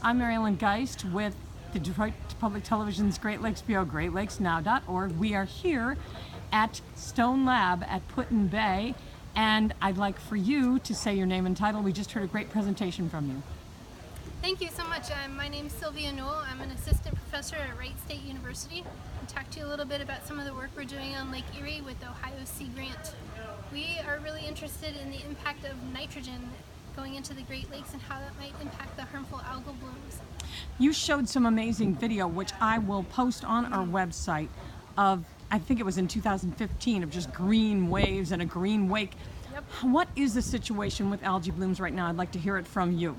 I'm Marilyn Geist with the Detroit Public Television's Great Lakes Bureau, greatlakesnow.org. We are here at Stone Lab at Put-in Bay, and I'd like for you to say your name and title. We just heard a great presentation from you. Thank you so much. My name's Sylvia Newell. I'm an assistant professor at Wright State University. I'll talk to you a little bit about some of the work we're doing on Lake Erie with the Ohio Sea Grant. We are really interested in the impact of nitrogen going into the Great Lakes and how that might impact the harmful algal blooms. You showed some amazing video, which I will post on our website, of, I think it was in 2015, of just green waves and a green wake. Yep. What is the situation with algae blooms right now? I'd like to hear it from you.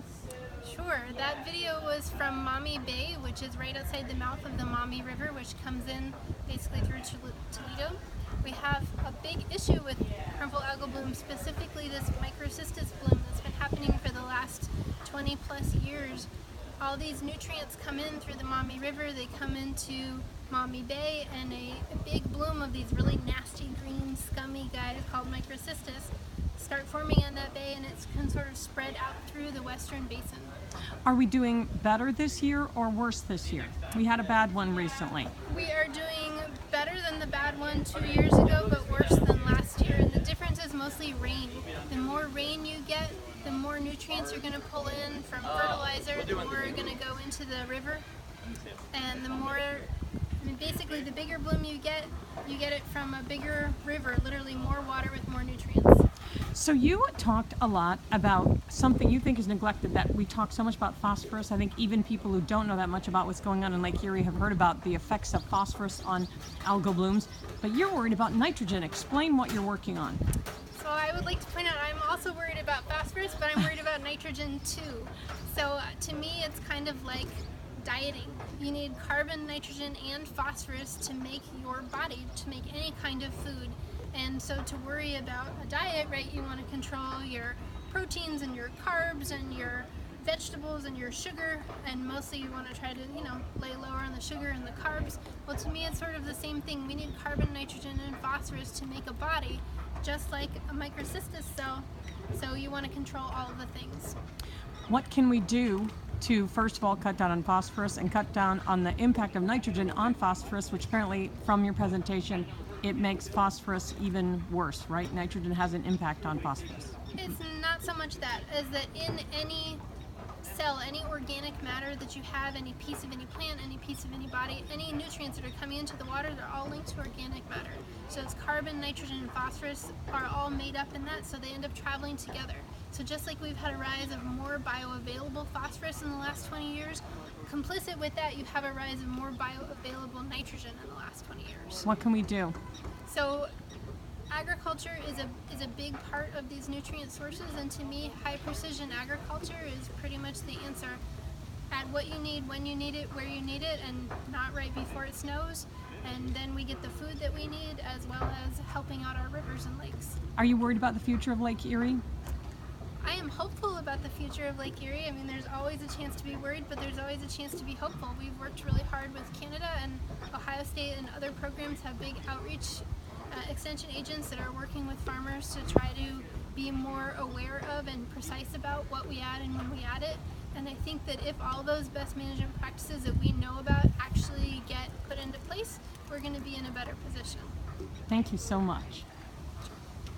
Sure. That video was from Maumee Bay, which is right outside the mouth of the Maumee River, which comes in basically through Toledo. We have a big issue with harmful algal blooms, specifically this microcystis bloom that's been happening for the last 20 plus years. All these nutrients come in through the Maumee River, they come into Maumee Bay, and a big bloom of these really nasty green scummy guys called microcystis start forming on that bay, and it can sort of spread out through the western basin. Are we doing better this year or worse this year? We had a bad one recently. We are doing better than the bad one 2 years ago, but worse than last year. And the difference is mostly rain. The more rain you get, the more nutrients you're going to pull in from fertilizer, the more are going to go into the river. And the more, basically the bigger bloom you get it from a bigger river, literally more water with more nutrients. So you talked a lot about something you think is neglected, that we talk so much about phosphorus. I think even people who don't know that much about what's going on in Lake Erie have heard about the effects of phosphorus on algal blooms, but you're worried about nitrogen. Explain what you're working on. So I would like to point out I'm also worried about phosphorus, but I'm worried about nitrogen too. So to me it's kind of like dieting. You need carbon, nitrogen, and phosphorus to make your body, to make any kind of food. And so to worry about a diet, right, you want to control your proteins and your carbs and your vegetables and your sugar, and mostly you want to try to, lay lower on the sugar and the carbs. Well, to me it's sort of the same thing. We need carbon, nitrogen, and phosphorus to make a body, just like a microcystis cell. So you want to control all of the things. What can we do to, first of all, cut down on phosphorus and cut down on the impact of nitrogen on phosphorus, which apparently, from your presentation, it makes phosphorus even worse, right? Nitrogen has an impact on phosphorus. It's not so much that, as that in any cell, any organic matter that you have, any piece of any plant, any piece of any body, any nutrients that are coming into the water, they're all linked to organic matter. So it's carbon, nitrogen, and phosphorus are all made up in that, so they end up traveling together. So just like we've had a rise of more bioavailable phosphorus in the last 20 years, complicit with that you have a rise of more bioavailable nitrogen in the last 20 years. What can we do? So agriculture is a big part of these nutrient sources, and to me high precision agriculture is pretty much the answer. Add what you need, when you need it, where you need it, and not right before it snows, and then we get the food that we need, as well as helping out our rivers and lakes. Are you worried about the future of Lake Erie? I am hopeful about the future of Lake Erie. I mean, there's always a chance to be worried, but there's always a chance to be hopeful. We've worked really hard with Canada, and Ohio State and other programs have big outreach extension agents that are working with farmers to try to be more aware of and precise about what we add and when we add it. And I think that if all those best management practices that we know about actually get put into place, we're going to be in a better position. Thank you so much.